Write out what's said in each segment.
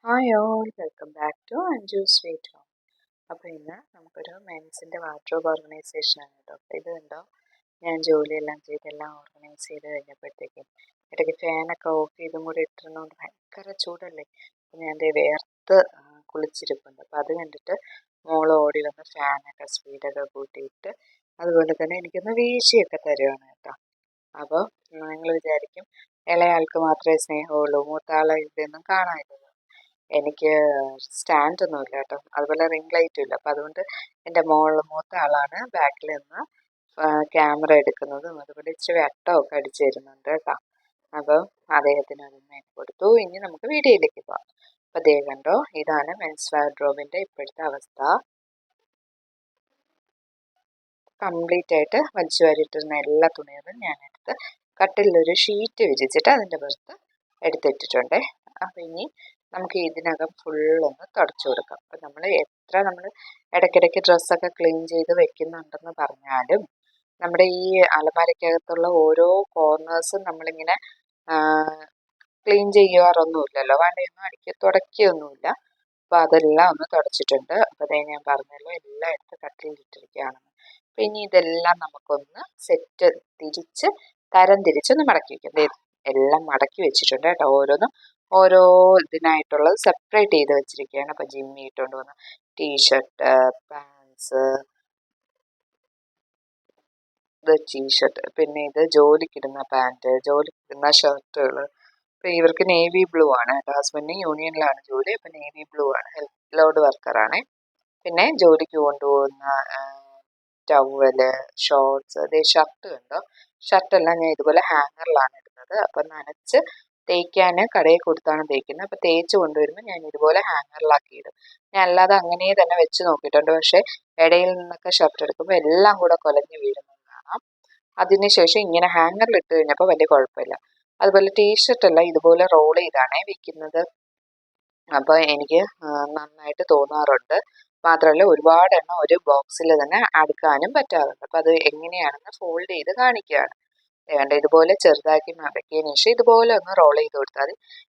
Hi all, welcome back to Anju sweet home. അപ്പോൾ ഇന്ന് നമുക്കൊരു മെൻസിൻ്റെ വാർഡ്രോബ് ഓർഗനൈസേഷനാണ് കേട്ടോ. അപ്പോൾ ഇത് കണ്ടോ, ഞാൻ ജോലിയെല്ലാം ചെയ്തെല്ലാം ഓർഗനൈസ് ചെയ്ത് കഴിഞ്ഞപ്പോഴത്തേക്കും ഇടയ്ക്ക് ഫാനൊക്കെ ഓഫ് ചെയ്തും കൂടി ഇട്ടിരുന്നതുകൊണ്ട് ഭയങ്കര ചൂടല്ലേ. അപ്പോൾ ഞാൻ ദേ വേർത്ത് കുളിച്ചിരിപ്പുണ്ട്. അപ്പോൾ അത് കണ്ടിട്ട് മോൾ ഓടി വന്ന് ഫാനൊക്കെ സ്പീഡൊക്കെ കൂട്ടിയിട്ട് അതുപോലെ തന്നെ എനിക്കൊന്ന് വീശിയൊക്കെ തരുവാണ് കേട്ടോ. അപ്പോൾ നിങ്ങൾ വിചാരിക്കും ഇളയാൾക്ക് മാത്രമേ സ്നേഹമുള്ളൂ, മൂത്ത ആളെ ഇതൊന്നും കാണാനില്ല. എനിക്ക് സ്റ്റാൻഡൊന്നുമില്ല കേട്ടോ, അതുപോലെ റിംഗ് ലൈറ്റും ഇല്ല. അപ്പം അതുകൊണ്ട് എൻ്റെ മൂത്ത ആളാണ് ബാക്കിൽ നിന്ന് ക്യാമറ എടുക്കുന്നതും അതുപോലെ ഇച്ചിരി വെട്ടമൊക്കെ അടിച്ചു തരുന്നുണ്ട് കേട്ടോ. അപ്പം അദ്ദേഹത്തിന് അതൊന്നും കൊടുത്തു. ഇനി നമുക്ക് വീഡിയോയിലേക്ക് പോകാം. അപ്പം ദേ കണ്ടോ, ഇതാണ് മെൻസ് വാർഡ്രോബിൻ്റെ ഇപ്പോഴത്തെ അവസ്ഥ. കംപ്ലീറ്റ് ആയിട്ട് വലിച്ചു വാരിയിട്ടിരുന്ന എല്ലാ തുണികളും ഞാനെടുത്ത് കട്ടിലൊരു ഷീറ്റ് വിരിച്ചിട്ട് അതിൻ്റെ പുറത്ത് എടുത്തിട്ടിട്ടുണ്ട്. അപ്പം ഇനി നമുക്ക് ഇതിനകം ഫുള്ളൊന്ന് തുടച്ചു കൊടുക്കാം. അപ്പം നമ്മൾ ഇടയ്ക്കിടയ്ക്ക് ഡ്രസ്സൊക്കെ ക്ലീൻ ചെയ്ത് വെക്കുന്നുണ്ടെന്ന് പറഞ്ഞാലും നമ്മുടെ ഈ അലമാരയ്ക്കകത്തുള്ള ഓരോ കോർണേഴ്സും നമ്മളിങ്ങനെ ക്ലീൻ ചെയ്യാറൊന്നുമില്ലല്ലോ, വേണ്ടയൊന്നും തുടക്കുകയൊന്നുമില്ല. അപ്പോൾ അതെല്ലാം ഒന്ന് തുടച്ചിട്ടുണ്ട്. അപ്പോൾ അതേ ഞാൻ പറഞ്ഞല്ലോ, എല്ലാം എടുത്ത് കട്ടിലിട്ടിരിക്കുകയാണെന്ന്. അപ്പം ഇനി ഇതെല്ലാം നമുക്കൊന്ന് തരം തിരിച്ചൊന്ന് മടക്കി വയ്ക്കാം. എല്ലാം മടക്കി വെച്ചിട്ടുണ്ട് കേട്ടോ. ഓരോന്നും ഓരോ ഇതിനായിട്ടുള്ളത് സെപ്പറേറ്റ് ചെയ്ത് വെച്ചിരിക്കുകയാണ്. അപ്പം ജിമ്മി ഇട്ടുകൊണ്ട് വന്ന ടീഷർട്ട്, പാൻസ്, ഇത് ടീഷർട്ട്, പിന്നെ ഇത് ജോലിക്കിടുന്ന പാൻറ്റ്, ജോലിക്കിടുന്ന ഷർട്ടുകൾ. അപ്പം ഇവർക്ക് നേവി ബ്ലൂ ആണ് കേട്ടോ. ഹസ്ബൻഡിന് യൂണിയനിലാണ് ജോലി, അപ്പം നേവി ബ്ലൂ ആണ്, ഹെൽത്ത് ലോഡ് വർക്കറാണ്. പിന്നെ ജോലിക്ക് കൊണ്ടുപോകുന്ന ടവല്, ഷോർട്സ്, അതേ ഷർട്ട് കണ്ടോ. ഷർട്ടെല്ലാം ഞാൻ ഇതുപോലെ ഹാങ്ങറിലാണ് ഇടുന്നത്. അപ്പം നനച്ച് തേക്കാൻ കടയിൽ കൊടുത്താണ് തേക്കുന്നത്. അപ്പം തേച്ച് കൊണ്ടുവരുമ്പോൾ ഞാൻ ഇതുപോലെ ഹാങ്ങറിലാക്കി ഇടും. ഞാൻ അല്ലാതെ അങ്ങനെ തന്നെ വെച്ച് നോക്കിയിട്ടുണ്ട്. പക്ഷേ ഇടയിൽ നിന്നൊക്കെ ഷർട്ട് എടുക്കുമ്പോൾ എല്ലാം കൂടെ കൊലഞ്ഞ് വീഴുന്നത് കാണാം. അതിനുശേഷം ഇങ്ങനെ ഹാങ്ങറിൽ ഇട്ട് കഴിഞ്ഞപ്പോൾ വലിയ കുഴപ്പമില്ല. അതുപോലെ ടീഷർട്ടെല്ലാം ഇതുപോലെ റോൾ ചെയ്താണേ വിൽക്കുന്നത്. അപ്പോൾ എനിക്ക് നന്നായിട്ട് തോന്നാറുണ്ട്. മാത്രമല്ല ഒരുപാട് എണ്ണം ഒരു ബോക്സിൽ തന്നെ അടുക്കാനും പറ്റാറുണ്ട്. അപ്പോൾ അത് എങ്ങനെയാണെന്ന് ഫോൾഡ് ചെയ്ത് കാണിക്കുകയാണ്. വേണ്ട ഇതുപോലെ ചെറുതാക്കി മടക്കിയതിന് ശേഷം ഇതുപോലെ ഒന്ന് റോൾ ചെയ്ത് കൊടുത്താൽ മതി.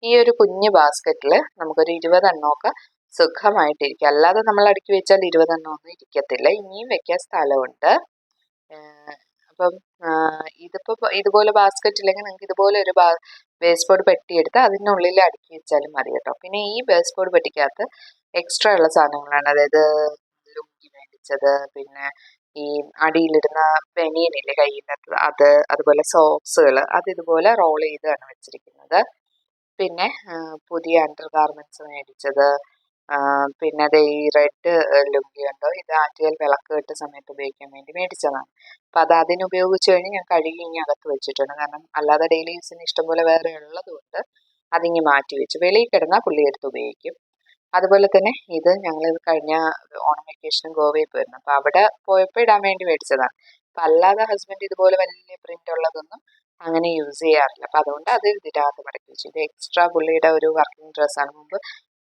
ഈ ഒരു കുഞ്ഞ് ബാസ്ക്കറ്റിൽ നമുക്കൊരു 20 എണ്ണമൊക്കെ സുഖമായിട്ടിരിക്കും. അല്ലാതെ നമ്മൾ അടുക്കി വെച്ചാൽ 20 എണ്ണം ഒന്നും ഇരിക്കത്തില്ല. ഇനിയും വെക്കാൻ സ്ഥലമുണ്ട്. അപ്പം ഇതിപ്പോൾ ഇതുപോലെ ബാസ്ക്കറ്റ് ഇല്ലെങ്കിൽ നിങ്ങൾക്ക് ഇതുപോലെ ഒരു വേസ്റ്റ് ബോർഡ് പെട്ടി എടുത്ത് അതിനുള്ളിൽ അടുക്കി വെച്ചാലും മതി കേട്ടോ. പിന്നെ ഈ വേസ്റ്റ് ബോർഡ് പെട്ടിക്കകത്ത് എക്സ്ട്രാ ഉള്ള സാധനങ്ങളാണ്, അതായത് ലുങ്കി മേടിച്ചത്, പിന്നെ ഈ അടിയിലിടുന്ന ബനിയനില്ലേ കയ്യിനകത്ത്, അതുപോലെ സോക്സുകൾ, ഇതുപോലെ റോൾ ചെയ്താണ് വെച്ചിരിക്കുന്നത്. പിന്നെ പുതിയ അണ്ടർ ഗാർമെന്റ്സ് മേടിച്ചത്, പിന്നെ അത് ഈ റെഡ് ലുങ്കി ഉണ്ടോ, ഇത് ആറ്റുകാൽ വിളക്ക് കെട്ട സമയത്ത് ഉപയോഗിക്കാൻ വേണ്ടി മേടിച്ചതാണ്. അപ്പം അതിന് ഉപയോഗിച്ച് കഴിഞ്ഞ് ഞാൻ കഴുകി ഇനി അകത്ത് വെച്ചിട്ടുണ്ട്. കാരണം അല്ലാതെ ഡെയിലി യൂസിന് ഇഷ്ടംപോലെ വേറെ ഉള്ളതുകൊണ്ട് അതിങ്ങി മാറ്റി വെച്ചു. വെളിയിൽ കിടന്നാൽ പുള്ളി എടുത്ത് ഉപയോഗിക്കും. അതുപോലെ തന്നെ ഇത് ഞങ്ങൾ കഴിഞ്ഞ ഓണം വെക്കേഷനും ഗോവയിൽ പോയിരുന്നു. അപ്പോൾ അവിടെ പോയപ്പോൾ ഇടാൻ വേണ്ടി മേടിച്ചതാണ്. അപ്പം അല്ലാതെ ഹസ്ബൻഡ് ഇതുപോലെ വലിയ പ്രിന്റ് ഉള്ളതൊന്നും അങ്ങനെ യൂസ് ചെയ്യാറില്ല. അപ്പം അതുകൊണ്ട് അത് ഇതിനകത്ത് മടക്കി വെച്ചു. ഇത് എക്സ്ട്രാ പുള്ളിയുടെ ഒരു വർക്കിംഗ് ഡ്രസ്സാണ്. മുമ്പ്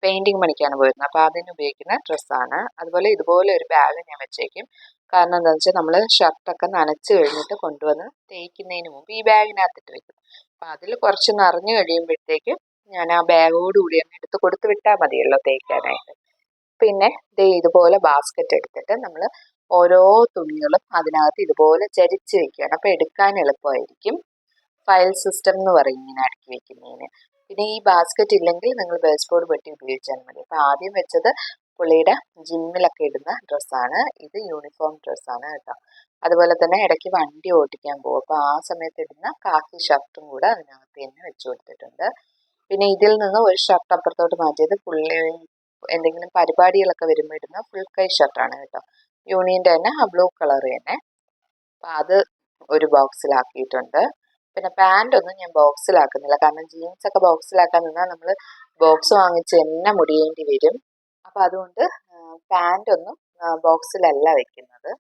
പെയിന്റിങ് പണിക്കാണ് പോയിരുന്നത്. അപ്പോൾ അതിന് ഉപയോഗിക്കുന്ന ഡ്രസ്സാണ്. അതുപോലെ ഇതുപോലെ ഒരു ബാഗ് ഞാൻ വെച്ചേക്കും. കാരണം എന്താണെന്ന് വെച്ചാൽ നമ്മൾ ഷർട്ടൊക്കെ നനച്ച് കഴിഞ്ഞിട്ട് കൊണ്ടുവന്ന് തേക്കുന്നതിന് മുമ്പ് ഈ ബാഗിനകത്തിട്ട് വെക്കും. അപ്പം അതിൽ കുറച്ച് നിറഞ്ഞു കഴിയുമ്പോഴത്തേക്ക് ഞാൻ ആ ബാഗോടുകൂടി തന്നെ എടുത്ത് കൊടുത്ത് വിട്ടാൽ മതിയല്ലോ തേക്കാനായിട്ട്. പിന്നെ ഇതുപോലെ ബാസ്ക്കറ്റ് എടുത്തിട്ട് നമ്മൾ ഓരോ തുണികളും അതിനകത്ത് ഇതുപോലെ ചരിച്ച് വെക്കുകയാണ്. അപ്പോൾ എടുക്കാൻ എളുപ്പമായിരിക്കും. ഫയൽ സിസ്റ്റം എന്ന് പറയും ഇങ്ങനെ അടുക്കി വെക്കുന്നതിന്. പിന്നെ ഈ ബാസ്ക്കറ്റ് ഇല്ലെങ്കിൽ നിങ്ങൾ വേസ്റ്റ് ബോർഡ് പെട്ടി ഉപയോഗിച്ചാൽ മതി. അപ്പോൾ ആദ്യം വെച്ചത് പുള്ളിയുടെ ജിമ്മിലൊക്കെ ഇടുന്ന ഡ്രസ്സാണ്. ഇത് യൂണിഫോം ഡ്രസ്സാണ് കേട്ടോ. അതുപോലെ തന്നെ ഇടയ്ക്ക് വണ്ടി ഓടിക്കാൻ പോകും. അപ്പോൾ ആ സമയത്ത് ഇടുന്ന കാക്കി ഷർട്ടും കൂടെ അതിനകത്ത് തന്നെ വെച്ച് കൊടുത്തിട്ടുണ്ട്. പിന്നെ ഇതിൽ നിന്ന് ഒരു ഷർട്ട് അപ്പുറത്തോട്ട് മാറ്റിയത് പുള്ളി എന്തെങ്കിലും പരിപാടികളൊക്കെ വരുമ്പോൾ ഇടുന്ന ഫുൾ കൈ ഷർട്ടാണ് കേട്ടോ. യൂണിയൻ്റെ തന്നെ ആ ബ്ലൂ കളർ തന്നെ. അപ്പം അത് ഒരു ബോക്സിലാക്കിയിട്ടുണ്ട്. പിന്നെ പാൻ്റ് ഒന്നും ഞാൻ ബോക്സിലാക്കുന്നില്ല. കാരണം ജീൻസ് ഒക്കെ ബോക്സിലാക്കാൻ നിന്നാൽ നമ്മൾ ബോക്സ് വാങ്ങിച്ച് തന്നെ മുടിയേണ്ടി വരും. അപ്പം അതുകൊണ്ട് പാൻ്റ് ഒന്നും ബോക്സിലല്ല വെക്കുന്നത്,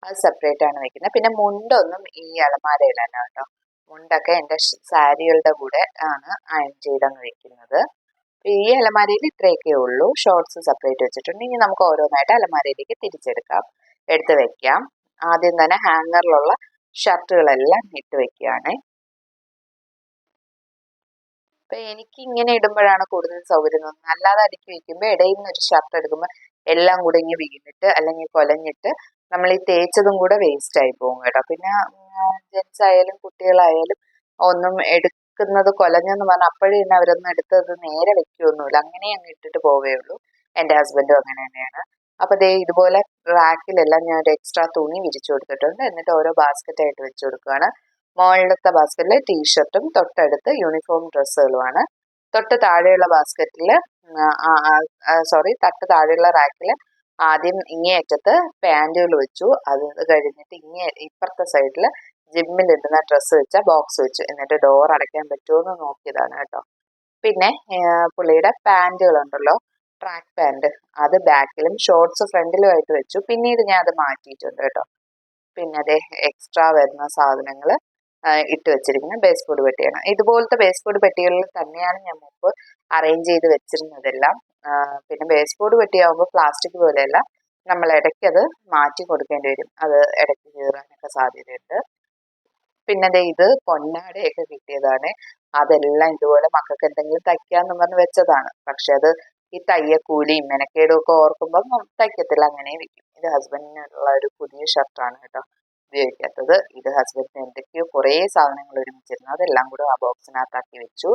അത് സെപ്പറേറ്റ് ആണ് വെക്കുന്നത്. പിന്നെ മുണ്ടൊന്നും ഈ അലമാരയിലല്ല കേട്ടോ. മുണ്ടൊക്കെ എൻ്റെ സാരികളുടെ കൂടെ ആണ് അയൺ ചെയ്തങ്ങ് വെക്കുന്നത്. ഈ അലമാരയിൽ ഇത്രയൊക്കെ ഉള്ളൂ. ഷോർട്സ് സെപ്പറേറ്റ് വെച്ചിട്ടുണ്ട്. ഇനി നമുക്ക് ഓരോന്നായിട്ട് അലമാരയിലേക്ക് എടുത്ത് വെക്കാം. ആദ്യം തന്നെ ഹാങ്ങറിലുള്ള ഷർട്ടുകളെല്ലാം ഇട്ട് വെക്കുകയാണ്. അപ്പൊ എനിക്ക് ഇങ്ങനെ ഇടുമ്പോഴാണ് കൂടുതൽ സൗകര്യം തോന്നുന്നത്. അല്ലാതെ അടുക്കി വെക്കുമ്പോൾ ഇടയിൽ നിന്ന് ഒരു ഷർട്ട് എടുക്കുമ്പോൾ എല്ലാം കൂടെ ഇങ്ങനെ വീണിട്ട് അല്ലെങ്കിൽ കൊലഞ്ഞിട്ട് നമ്മൾ ഈ തേച്ചതും കൂടെ വേസ്റ്റ് ആയി പോകും കേട്ടോ. പിന്നെ ജെൻസ് ആയാലും കുട്ടികളായാലും ഒന്നും എടുക്കുന്നത് കൊലഞ്ഞെന്ന് പറഞ്ഞാൽ അപ്പോഴേ തന്നെ അവരൊന്നും എടുത്തത് നേരെ വെക്കുകയൊന്നുമില്ല, അങ്ങനെ അങ്ങ് ഇട്ടിട്ട് പോവേ ഉള്ളൂ. എൻ്റെ ഹസ്ബൻഡും അങ്ങനെ തന്നെയാണ്. അപ്പൊ ദേ ഇതുപോലെ റാക്കിലെല്ലാം ഞാൻ ഒരു എക്സ്ട്രാ തുണി വിരിച്ചു കൊടുത്തിട്ടുണ്ട്. എന്നിട്ട് ഓരോ ബാസ്ക്കറ്റ് ആയിട്ട് വെച്ച് കൊടുക്കുകയാണ്. മുകളിലത്തെ ബാസ്ക്കറ്റിൽ ടീഷർട്ടും തൊട്ടടുത്ത് യൂണിഫോം ഡ്രസ്സുകളുമാണ്. തൊട്ട് താഴെയുള്ള ബാസ്ക്കറ്റിൽ തൊട്ട് താഴെയുള്ള റാക്കിൽ ആദ്യം ഇങ്ങേയറ്റത്ത് പാൻറ്റുകൾ വെച്ചു. അത് കഴിഞ്ഞിട്ട് ഇപ്പുറത്തെ സൈഡിൽ ജിമ്മിൽ ഇടുന്ന ഡ്രസ്സ് വെച്ച ബോക്സ് വെച്ചു. എന്നിട്ട് ഡോർ അടയ്ക്കാൻ പറ്റുമോ എന്ന് നോക്കിയതാണ് കേട്ടോ. പിന്നെ പുള്ളിയുടെ പാൻറ്റുകളുണ്ടല്ലോ, ട്രാക്ക് പാൻറ്, അത് ബാക്കിലും ഷോർട്സ് ഫ്രണ്ടിലുമായിട്ട് വെച്ചു. പിന്നീട് ഞാൻ അത് മാറ്റിയിട്ടുണ്ട് കേട്ടോ. പിന്നെ അതേ എക്സ്ട്രാ വരുന്ന സാധനങ്ങൾ ഇട്ട് വെച്ചിരിക്കുന്ന ബേസ് ബോർഡ് പെട്ടിയാണ്. ഇതുപോലത്തെ ബേസ് ബോർഡ് പെട്ടികളിൽ തന്നെയാണ് ഞാൻ മുമ്പ് അറേഞ്ച് ചെയ്ത് വെച്ചിരുന്നതെല്ലാം. പിന്നെ ബേസ് ബോർഡ് പെട്ടിയാകുമ്പോൾ പ്ലാസ്റ്റിക് പോലെയല്ല, നമ്മൾ ഇടയ്ക്ക് അത് മാറ്റി കൊടുക്കേണ്ടി വരും, അത് ഇടയ്ക്ക് കീറാനൊക്കെ സാധ്യതയുണ്ട്. പിന്നെ ഇത് പൊന്നാടയൊക്കെ കിട്ടിയതാണ്. അതെല്ലാം ഇതുപോലെ മക്കൾക്ക് എന്തെങ്കിലും തയ്ക്കാന്ന് പറഞ്ഞ് വെച്ചതാണ്. പക്ഷെ അത് ഈ തയ്യക്കൂലിയും മെനക്കേടും ഒക്കെ ഓർക്കുമ്പോൾ തയ്ക്കത്തില്ല, അങ്ങനെ വെക്കും. ഇത് ഹസ്ബൻഡിനുള്ള ഒരു പുതിയ ഷർട്ടാണ് കേട്ടോ, ഉപയോഗിക്കാത്തത്. ഇത് ഹസ്ബൻഡിന് എന്തൊക്കെയോ കുറേ സാധനങ്ങൾ ഒരുമിച്ചിരുന്നു, അതെല്ലാം കൂടെ ആ ബോക്സിനകത്താക്കി വെച്ചു.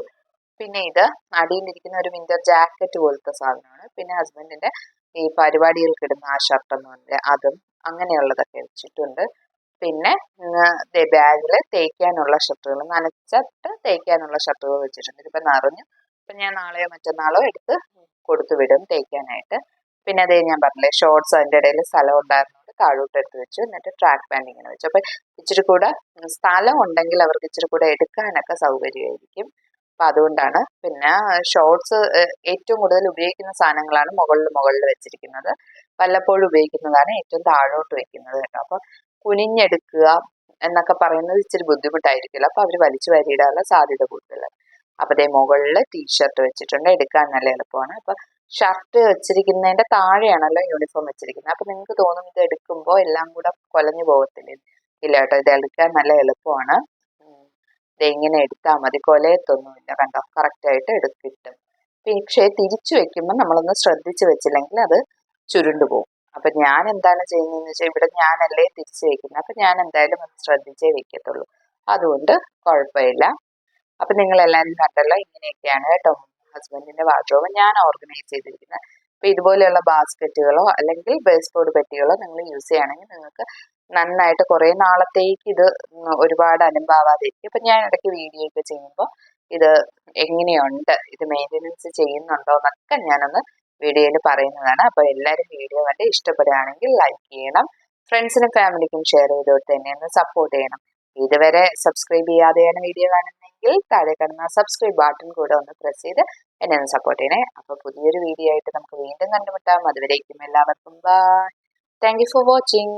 പിന്നെ ഇത് അടിയിലിരിക്കുന്ന ഒരു വിന്റർ ജാക്കറ്റ് പോലത്തെ സാധനമാണ്. പിന്നെ ഹസ്ബൻഡിന്റെ ഈ പരിപാടികൾക്ക് ഇടുന്ന ആ ഷർട്ട് എന്ന് പറഞ്ഞാൽ അതും അങ്ങനെയുള്ളതൊക്കെ വെച്ചിട്ടുണ്ട്. പിന്നെ ബാഗിൽ തേക്കാനുള്ള ഷർട്ടുകൾ, നനച്ചിട്ട് തേക്കാനുള്ള ഷർട്ടുകൾ വെച്ചിട്ടുണ്ട്. ഇതിപ്പോൾ നിറഞ്ഞു, ഇപ്പം ഞാൻ നാളെയോ മറ്റന്നാളോ എടുത്ത് കൊടുത്തു വിടും തേക്കാനായിട്ട്. പിന്നെ അതേ ഞാൻ പറഞ്ഞില്ലേ, ഷോർട്സ് അതിൻ്റെ ഇടയിൽ സ്ഥലം ഉണ്ടായിരുന്നുകൊണ്ട് താഴോട്ട് എടുത്ത് വെച്ചു. എന്നിട്ട് ട്രാക്ക് പാൻറ് ഇങ്ങനെ വെച്ചു. അപ്പം ഇച്ചിരി കൂടെ സ്ഥലം ഉണ്ടെങ്കിൽ അവർക്ക് ഇച്ചിരി കൂടെ എടുക്കാനൊക്കെ സൗകര്യമായിരിക്കും. അപ്പം അതുകൊണ്ടാണ്. പിന്നെ ഷോർട്സ് ഏറ്റവും കൂടുതൽ ഉപയോഗിക്കുന്ന സാധനങ്ങളാണ് മുകളിൽ വെച്ചിരിക്കുന്നത്. വല്ലപ്പോഴും ഉപയോഗിക്കുന്നതാണ് ഏറ്റവും താഴോട്ട് വെക്കുന്നത് കേട്ടോ. അപ്പം കുനിഞ്ഞെടുക്കുക എന്നൊക്കെ പറയുന്നത് ഇച്ചിരി ബുദ്ധിമുട്ടായിരിക്കില്ല, അപ്പൊ അവർ വലിച്ചു വാരിയിടാനുള്ള സാധ്യത കൂടുതലാണ്. അപ്പൊ അതേ മുകളിൽ ടീഷർട്ട് വെച്ചിട്ടുണ്ട്, എടുക്കാൻ നല്ല എളുപ്പമാണ്. അപ്പൊ ഷർട്ട് വെച്ചിരിക്കുന്നതിന്റെ താഴെയാണല്ലോ യൂണിഫോം വെച്ചിരിക്കുന്നത്. അപ്പൊ നിങ്ങൾക്ക് തോന്നും ഇത് എടുക്കുമ്പോൾ എല്ലാം കൂടെ കൊലഞ്ഞു പോകത്തില്ല. ഇല്ല കേട്ടോ, ഇത് എടുക്കാൻ നല്ല എളുപ്പമാണ്. ഇത് ഇങ്ങനെ എടുത്താൽ മതി, കൊലയത്തൊന്നുമില്ല, കണ്ടോ, കറക്റ്റായിട്ട് കിട്ടും. പക്ഷേ തിരിച്ചു വെക്കുമ്പോൾ നമ്മളൊന്ന് ശ്രദ്ധിച്ച് വെച്ചില്ലെങ്കിൽ അത് ചുരുണ്ടു പോകും. അപ്പൊ ഞാൻ എന്താണ് ചെയ്യുന്നതെന്ന് വെച്ചാൽ, ഇവിടെ ഞാനല്ലേ തിരിച്ചു വെക്കുന്നത്, അപ്പൊ ഞാൻ എന്തായാലും അത് ശ്രദ്ധിച്ചേ വെക്കത്തുള്ളൂ. അതുകൊണ്ട് കുഴപ്പമില്ല. അപ്പൊ നിങ്ങൾ എല്ലാവരും കണ്ടല്ലോ, ഇങ്ങനെയൊക്കെയാണ് കേട്ടോ ഹസ്ബൻഡിന്റെ വാർഡ്രോബ് ഞാൻ ഓർഗനൈസ് ചെയ്തിരിക്കുന്നത്. അപ്പൊ ഇതുപോലെയുള്ള ബാസ്ക്കറ്റുകളോ അല്ലെങ്കിൽ ബേസ് ബോർഡ് പെട്ടികളോ നിങ്ങൾ യൂസ് ചെയ്യുകയാണെങ്കിൽ നിങ്ങൾക്ക് നന്നായിട്ട് കുറേ നാളത്തേക്ക് ഇത് ഒരുപാട് അലമ്പാവാതിരിക്കും. ഇപ്പൊ ഞാൻ ഇടയ്ക്ക് വീഡിയോ ഒക്കെ ചെയ്യുമ്പോൾ ഇത് എങ്ങനെയുണ്ട്, ഇത് മെയിൻ്റെനൻസ് ചെയ്യുന്നുണ്ടോ എന്നൊക്കെ ഞാനൊന്ന് വീഡിയോയിൽ പറയുന്നതാണ്. അപ്പോൾ എല്ലാവരും വീഡിയോ കണ്ട് ഇഷ്ടപ്പെടുകയാണെങ്കിൽ ലൈക്ക് ചെയ്യണം, ഫ്രണ്ട്സിനും ഫാമിലിക്കും ഷെയർ ചെയ്തോട്ട് തന്നെ ഒന്ന് സപ്പോർട്ട് ചെയ്യണം. ഇതുവരെ സബ്സ്ക്രൈബ് ചെയ്യാതെയാണ് വീഡിയോ കാണുന്നതെങ്കിൽ താഴെ കാണുന്ന സബ്സ്ക്രൈബ് ബട്ടൺ കൂടെ ഒന്ന് പ്രസ് ചെയ്ത് എന്നെ ഒന്ന് സപ്പോർട്ട് ചെയ്യണേ. അപ്പോൾ പുതിയൊരു വീഡിയോ ആയിട്ട് നമുക്ക് വീണ്ടും കണ്ടുമുട്ടാം. അതുവരേക്കും എല്ലാവർക്കും bye. Thank you for watching.